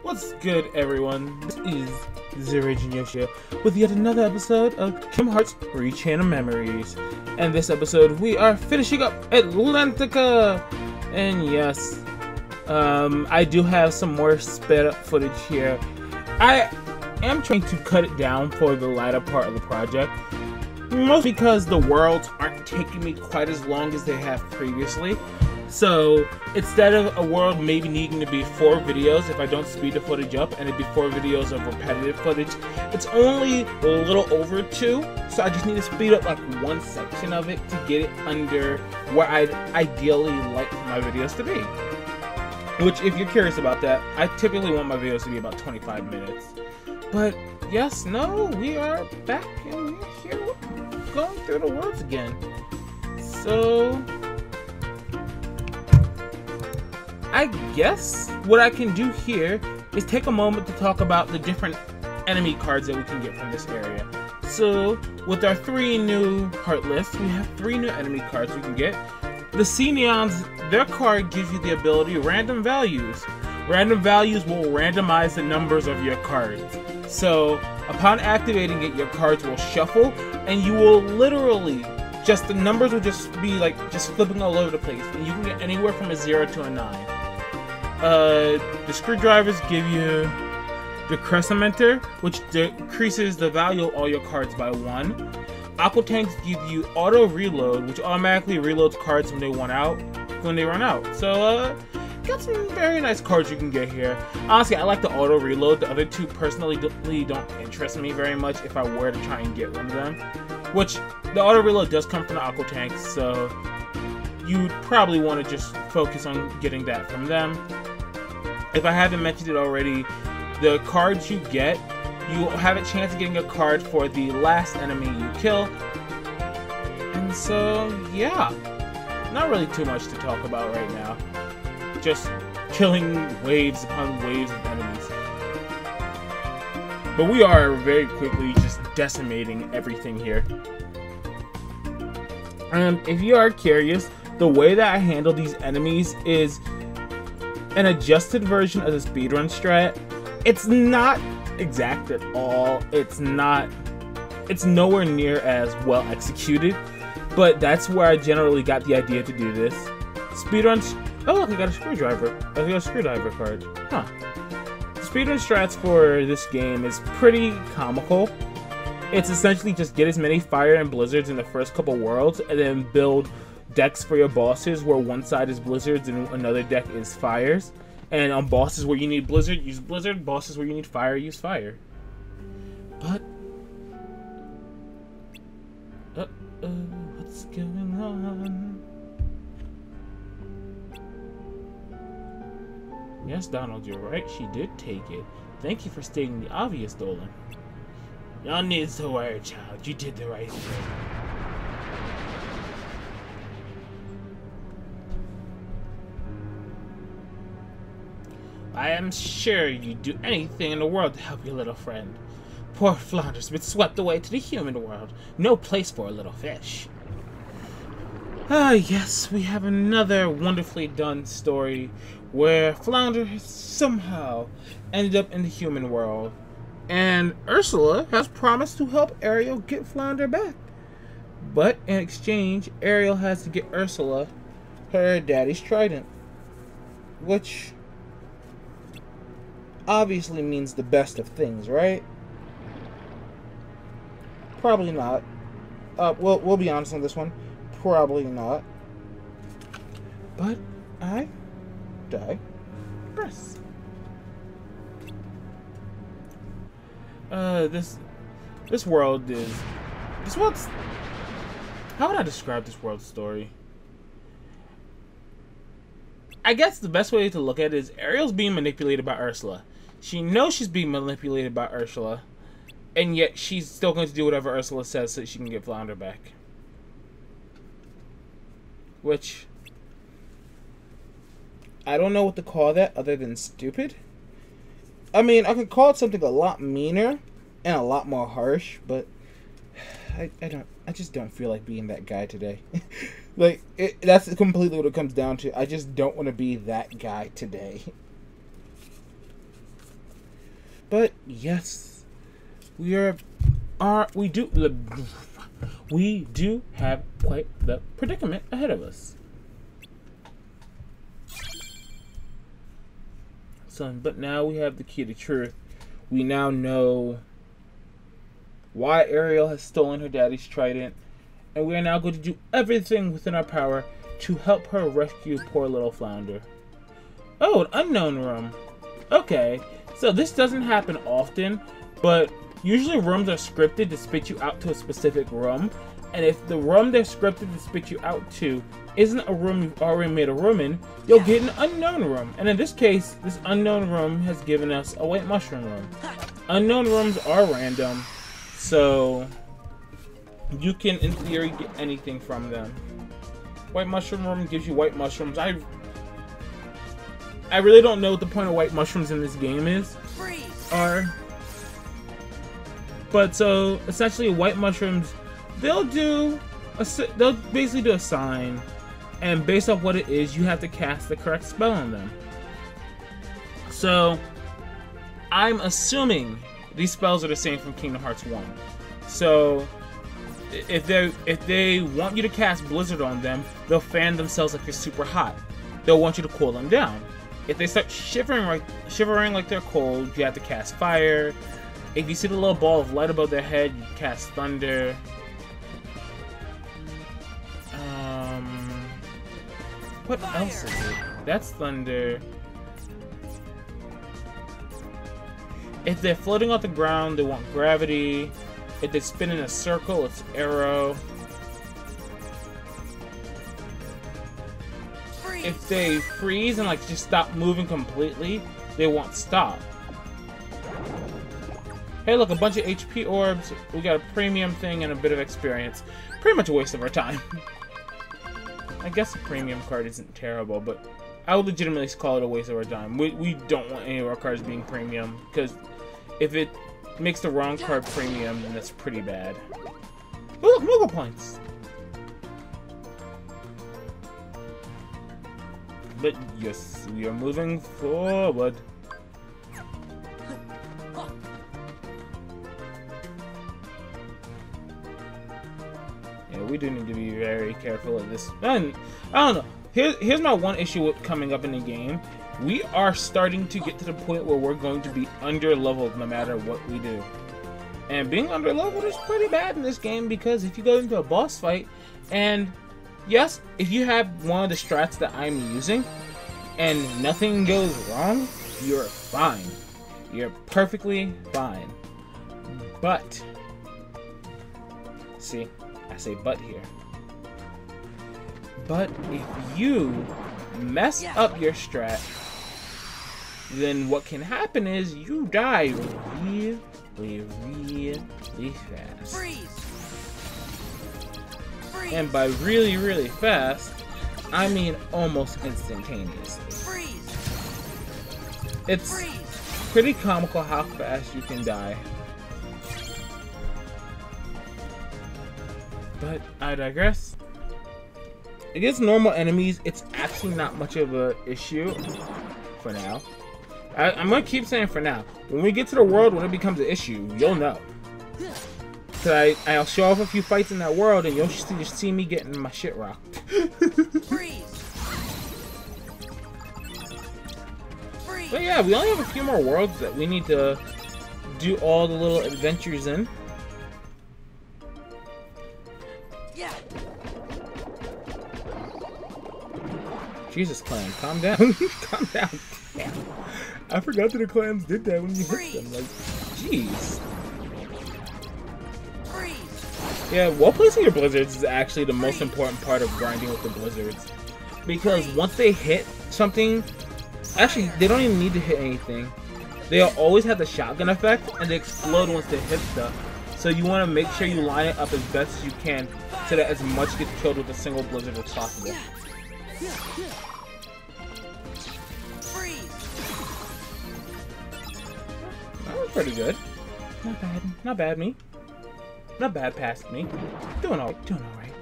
What's good, everyone? This is RagingYoshi with yet another episode of Kingdom Hearts Rechain Memories. And this episode, we are finishing up Atlantica! And yes, I do have some more sped up footage here. I am trying to cut it down for the latter part of the project. Mostly because the worlds aren't taking me quite as long as they have previously. So, instead of a world maybe needing to be 4 videos if I don't speed the footage up, and it'd be 4 videos of repetitive footage, it's only a little over 2, so I just need to speed up like one section of it to get it under where I'd ideally like my videos to be. Which, if you're curious about that, I typically want my videos to be about 25 minutes. But, yes, no, we are back and we're here going through the worlds again. So, I guess what I can do here is take a moment to talk about the different enemy cards that we can get from this area. So, with our 3 new heart lists, we have 3 new enemy cards we can get. The Sea Neons, their card gives you the ability random values. Random values will randomize the numbers of your cards. So, upon activating it, your cards will shuffle, and you will literally the numbers will just be like just flipping all over the place, and you can get anywhere from a 0 to a 9. The screwdrivers give you the Crescimenter, which decreases the value of all your cards by 1. Aqua Tanks give you auto reload, which automatically reloads cards when they run out. So, got some very nice cards you can get here. Honestly, I like the auto reload. The other 2 personally don't interest me very much if I were to try and get one of them. Which, the auto reload does come from the Aqua Tanks, so you'd probably want to just focus on getting that from them. If I haven't mentioned it already, the cards you get, you have a chance of getting a card for the last enemy you kill. And so, yeah. Not really too much to talk about right now. Just killing waves upon waves of enemies. But we are very quickly just decimating everything here. And if you are curious, the way that I handle these enemies is an adjusted version of the speedrun strat. It's not exact at all. It's nowhere near as well executed, but that's where I generally got the idea to do this. Speedruns. Oh, look, I got a screwdriver. I got a screwdriver card. Huh. The speedrun strats for this game is pretty comical. It's essentially just get as many fire and blizzards in the first couple worlds, and then build decks for your bosses where one side is blizzards and another deck is fires. And on bosses where you need blizzard, use blizzard. Bosses where you need fire, use fire. But what's going on? Yes, Donald, you're right. She did take it. Thank you for stating the obvious, Dolan. No need to worry, child. You did the right thing. I am sure you'd do anything in the world to help your little friend. Poor Flounder's been swept away to the human world. No place for a little fish. Ah, yes, we have another wonderfully done story where Flounder has somehow ended up in the human world. And Ursula has promised to help Ariel get Flounder back. But in exchange, Ariel has to get Ursula her daddy's trident. Which obviously means the best of things, right? Probably not. We'll be honest on this one. Probably not. But I digress. This world's how would I describe this world's story? I guess the best way to look at it is Ariel's being manipulated by Ursula. She knows she's being manipulated by Ursula, and yet she's still going to do whatever Ursula says so that she can get Flounder back. Which, I don't know what to call that other than stupid. I mean, I could call it something a lot meaner and a lot more harsh, but I just don't feel like being that guy today. Like, that's completely what it comes down to. I just don't want to be that guy today. But yes, we do have quite the predicament ahead of us. So, but now we have the key to truth. We now know why Ariel has stolen her daddy's trident, and we are now going to do everything within our power to help her rescue poor little Flounder. Oh, an unknown room. Okay, so this doesn't happen often, but usually rooms are scripted to spit you out to a specific room, and if the room they're scripted to spit you out to isn't a room you've already made a room in, you'll get an unknown room. And in this case, this unknown room has given us a white mushroom room. Unknown rooms are random, so you can, in theory, get anything from them. White mushroom room gives you white mushrooms. I really don't know what the point of white mushrooms in this game are. But so essentially, white mushrooms, they'll basically do a sign, and based off what it is, you have to cast the correct spell on them. So I'm assuming these spells are the same from Kingdom Hearts 1. So if they want you to cast Blizzard on them, they'll fan themselves like they're super hot. They'll want you to cool them down. If they start shivering like they're cold, you have to cast Fire. If you see the little ball of light above their head, you cast Thunder. What else is it? That's Thunder. If they're floating off the ground, they want Gravity. If they spin in a circle, it's Arrow. If they freeze and like just stop moving completely, they want Stop. Hey, look, a bunch of HP orbs. We got a premium thing and a bit of experience. Pretty much a waste of our time. I guess a premium card isn't terrible, but I would legitimately call it a waste of our time. We don't want any of our cards being premium, because if it makes the wrong card premium, then that's pretty bad. Oh, look, Moogle points! But yes, we are moving forward. Yeah, we do need to be very careful of this. And I don't know. Here's my one issue with coming up in the game. We are starting to get to the point where we're going to be under-leveled no matter what we do. And being under-leveled is pretty bad in this game, because if you go into a boss fight, and yes, if you have one of the strats that I'm using, and nothing goes wrong, you're fine. You're perfectly fine. But, see, I say but here. But if you mess up your strat, then what can happen is you die really, really fast. And by really, really fast, I mean almost instantaneously. It's pretty comical how fast you can die. But I digress. Against normal enemies, it's actually not much of an issue for now. I'm gonna keep saying for now. When we get to the world, when it becomes an issue, you'll know. So I'll show off a few fights in that world, and you'll just see me getting my shit rocked. But yeah, we only have a few more worlds that we need to do all the little adventures in. Jesus, clan, calm down. Calm down. Damn. I forgot that the clans did that when you hit them. Like, jeez. Yeah, well placing your blizzards is actually the most important part of grinding with the blizzards. Because once they hit something, actually, they don't even need to hit anything. They'll always have the shotgun effect, and they explode once they hit stuff. So you want to make sure you line it up as best as you can, so that as much gets killed with a single blizzard as possible. That was pretty good. Not bad. Not bad, me. Not bad past me. Doing alright.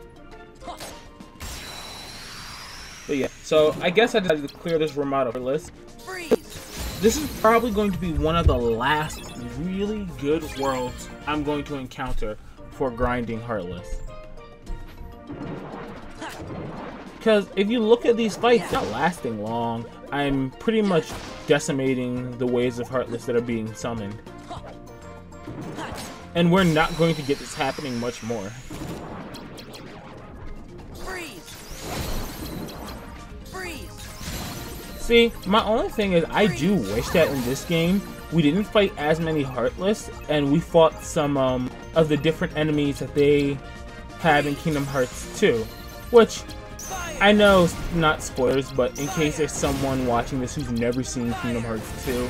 But yeah, so I guess I decided to clear this room out of the list. This is probably going to be one of the last really good worlds I'm going to encounter for grinding Heartless. Because if you look at these fights, they're not lasting long. I'm pretty much decimating the waves of Heartless that are being summoned. And we're not going to get this happening much more. See, my only thing is I do wish that in this game we didn't fight as many Heartless and we fought some of the different enemies that they have in Kingdom Hearts 2. Which, I know not spoilers, but in case there's someone watching this who's never seen Kingdom Hearts 2,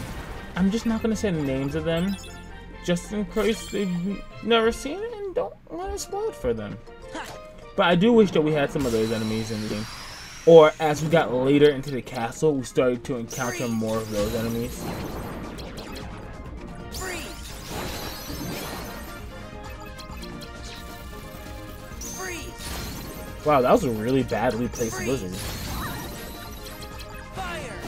I'm just not going to say the names of them, just in case they've never seen it and don't want to spoil it for them. But I do wish that we had some of those enemies in the game. Or, as we got later into the castle, we started to encounter more of those enemies. Wow, that was a really badly placed blizzard.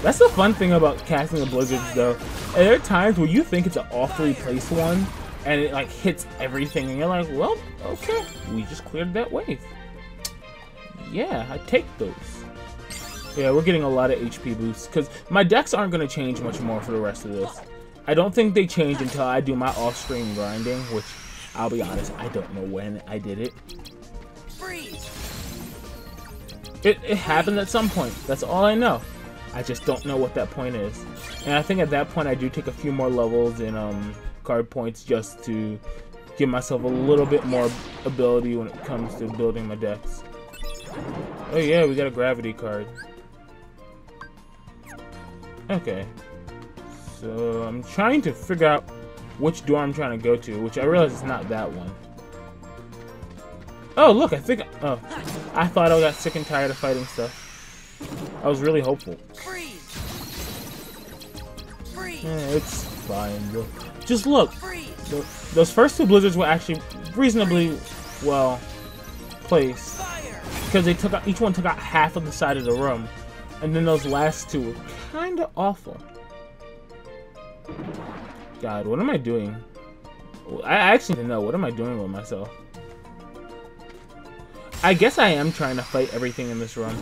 That's the fun thing about casting the blizzards, though. There are times where you think it's an awfully placed one, and it like hits everything, and you're like, well, okay, we just cleared that wave. Yeah, I take those. Yeah, we're getting a lot of HP boosts, because my decks aren't going to change much more for the rest of this. I don't think they change until I do my off-screen grinding, which, I'll be honest, I don't know when I did it. It happened at some point, that's all I know. I just don't know what that point is. And I think at that point I do take a few more levels in card points just to give myself a little bit more ability when it comes to building my decks. Oh yeah, we got a gravity card. Okay, so I'm trying to figure out which door I'm trying to go to, which I realize it's not that one. Oh look, I thought I got sick and tired of fighting stuff. I was really hopeful. Yeah, it's fine, though. Just look, those first two blizzards were actually reasonably well placed, because each one took out half of the side of the room. And then those last two were kind of awful. God, what am I doing? I actually don't know. What am I doing with myself? I guess I am trying to fight everything in this room.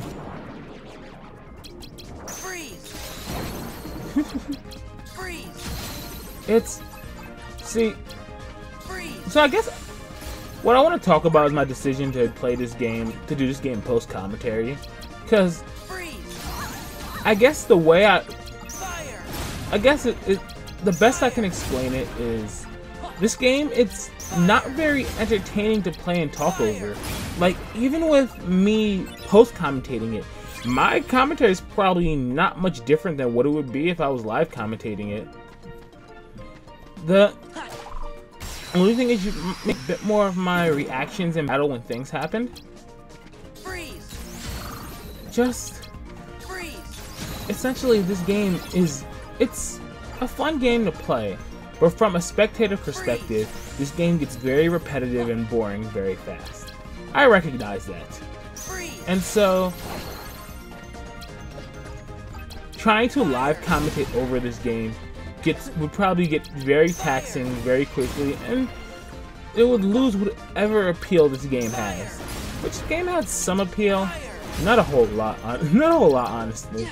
So I guess what I want to talk about is my decision to play this game, to do this game post-commentary. Because I guess the way the best I can explain it is, this game, it's not very entertaining to play and talk over. Like, even with me post-commentating it, my commentary is probably not much different than what it would be if I was live commentating it. The only thing is you make a bit more of my reactions in battle when things happen. Essentially, this game it's a fun game to play, but from a spectator perspective, this game gets very repetitive and boring very fast. I recognize that. And so, trying to live commentate over this game would probably get very taxing very quickly, and it would lose whatever appeal this game has. Which the game has some appeal, not a whole lot, honestly.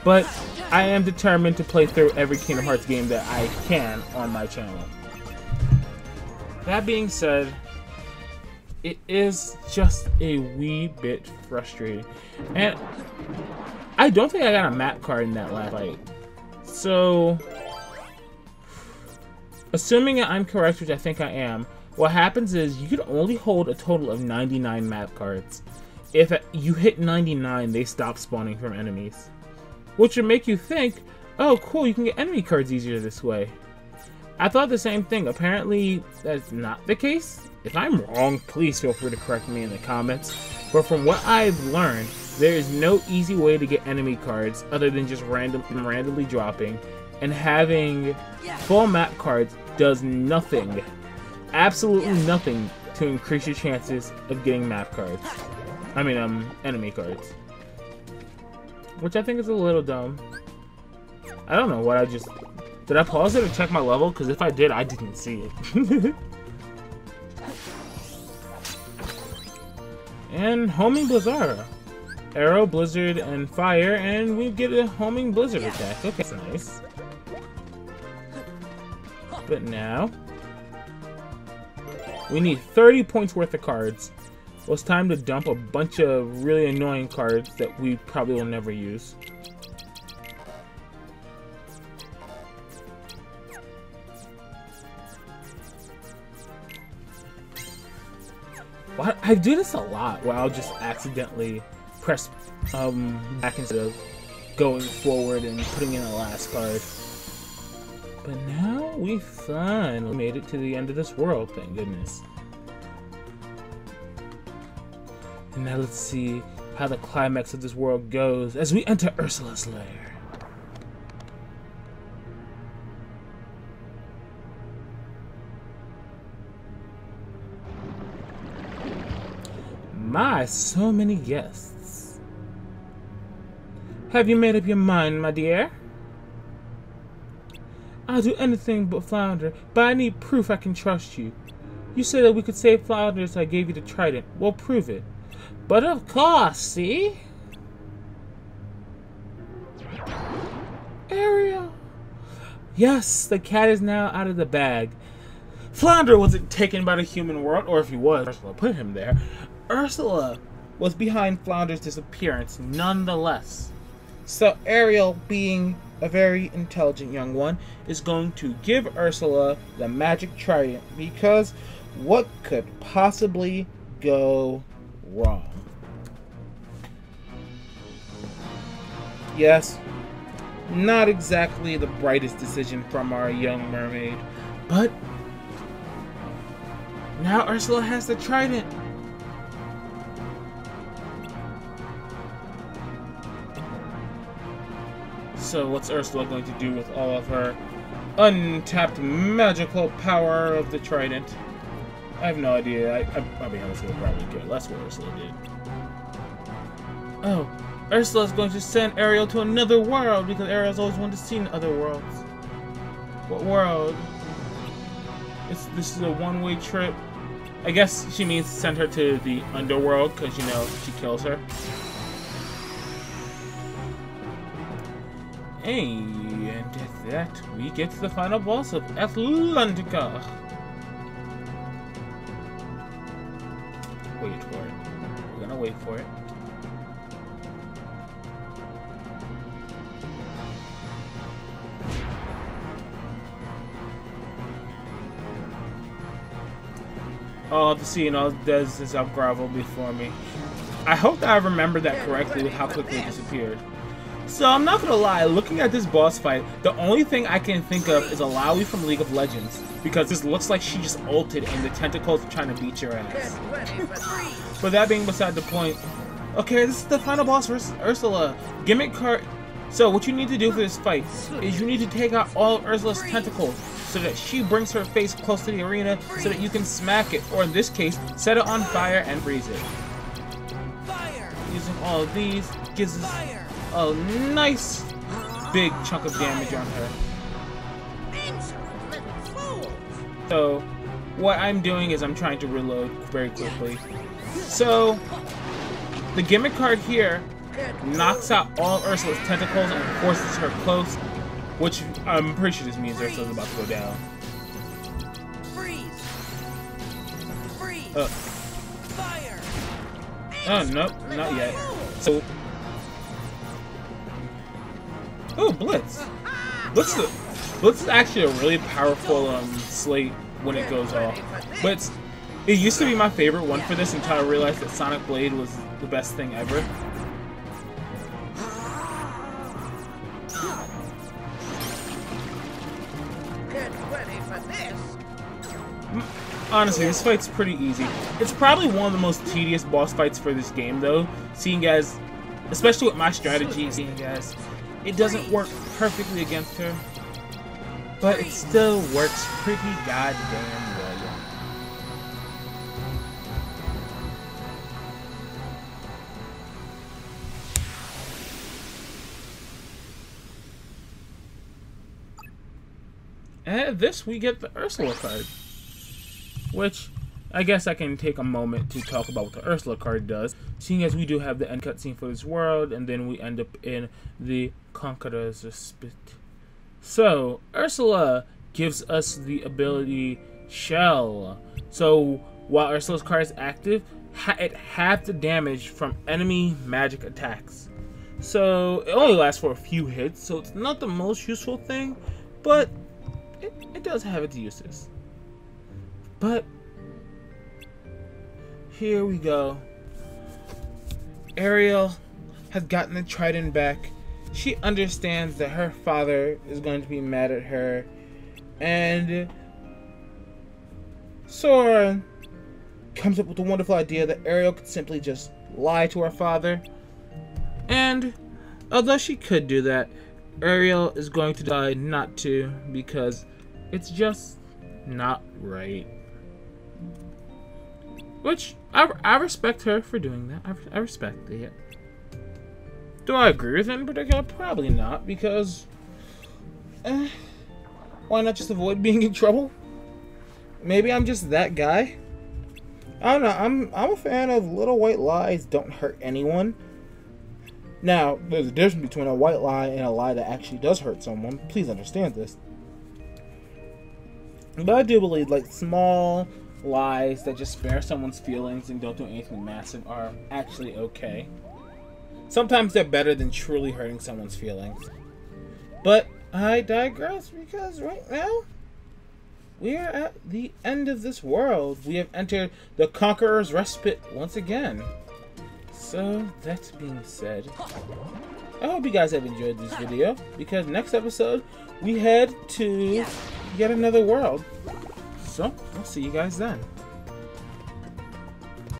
But I am determined to play through every Kingdom Hearts game that I can on my channel. That being said, it is just a wee bit frustrating. And I don't think I got a map card in that last fight. So, assuming I'm correct, which I think I am, what happens is you can only hold a total of 99 map cards. If you hit 99, they stop spawning from enemies. Which would make you think, oh cool, you can get enemy cards easier this way. I thought the same thing. Apparently, that's not the case. If I'm wrong, please feel free to correct me in the comments. But from what I've learned, there is no easy way to get enemy cards other than just randomly dropping. And having full map cards does nothing absolutely nothing to increase your chances of getting map cards. I mean, enemy cards. Which I think is a little dumb. I don't know what I just... Did I pause it to check my level? Because if I did, I didn't see it. And homing Blizzara. Arrow, Blizzard, and Fire, and we get a homing Blizzard attack. Okay, that's nice. But now... we need 30 points worth of cards. Well, it's time to dump a bunch of really annoying cards that we probably will never use. Well, I do this a lot where I'll just accidentally press back instead of going forward and putting in the last card. But now we finally made it to the end of this world, thank goodness. And now let's see how the climax of this world goes as we enter Ursula's lair. My, so many guests. Have you made up your mind, my dear? I'll do anything but Flounder, but I need proof I can trust you. You said that we could save Flounder, so I gave you the trident. Well, prove it. But of course, see? Ariel. Yes, the cat is now out of the bag. Flounder wasn't taken by the human world, or if he was, Ursula put him there. Ursula was behind Flounder's disappearance, nonetheless. So Ariel, being a very intelligent young one, is going to give Ursula the magic trident, because what could possibly go wrong? Yes, not exactly the brightest decision from our young mermaid, but now Ursula has the trident. So what's Ursula going to do with all of her untapped magical power of the trident? I have no idea. I'll be honest, we'll probably care less what Ursula did. Oh, Ursula's going to send Ariel to another world because Ariel's always wanted to see other worlds. What world? This is a one-way trip. I guess she means send her to the underworld because, you know, she kills her. And at that, we get to the final boss of Atlantica. Wait for it. We're gonna wait for it. All the sea and all it does is up gravel before me. I hope that I remember that correctly with how quickly it disappeared. So I'm not gonna lie, looking at this boss fight, the only thing I can think of is Alawi from League of Legends, because this looks like she just ulted and the tentacles are trying to beat your ass. But that being beside the point, okay, this is the final boss versus Ursula. Gimmick card. So what you need to do for this fight is you need to take out all of Ursula's tentacles so that she brings her face close to the arena so that you can smack it, or in this case, set it on fire and freeze it. Using all of these gives us a nice big chunk of damage on her. So what I'm doing is I'm trying to reload very quickly. So the gimmick card here knocks out all Ursula's tentacles and forces her close, which I'm pretty sure this means Ursula's about to go down. Oh, nope, not yet. So, oh, Blitz. Blitz is actually a really powerful slate when it goes off. But it used to be my favorite one for this until I realized that Sonic Blade was the best thing ever. Honestly, this fight's pretty easy. It's probably one of the most tedious boss fights for this game, though, seeing as, especially with my strategy, seeing as it doesn't work perfectly against her, but it still works pretty goddamn well. And this, we get the Ursula card. Which, I guess I can take a moment to talk about what the Ursula card does, seeing as we do have the end cutscene for this world, and then we end up in the Conqueror's Respite. So, Ursula gives us the ability Shell. So, while Ursula's card is active, it halves the damage from enemy magic attacks. So, it only lasts for a few hits, so it's not the most useful thing, but it does have its uses. But here we go. Ariel has gotten the trident back. She understands that her father is going to be mad at her. And Sora comes up with the wonderful idea that Ariel could simply just lie to her father. And although she could do that, Ariel is going to decide not to because it's just not right. Which, I respect her for doing that. I respect it. Do I agree with it in particular? Probably not, because why not just avoid being in trouble? Maybe I'm just that guy. I don't know. I'm a fan of little white lies don't hurt anyone. Now, there's a difference between a white lie and a lie that actually does hurt someone. Please understand this. But I do believe, like, small lies that just spare someone's feelings and don't do anything massive are actually okay. Sometimes they're better than truly hurting someone's feelings. But I digress, because right now we are at the end of this world. We have entered the Conqueror's Respite once again. So that being said, I hope you guys have enjoyed this video, because next episode we head to yet another world. So, I'll see you guys then.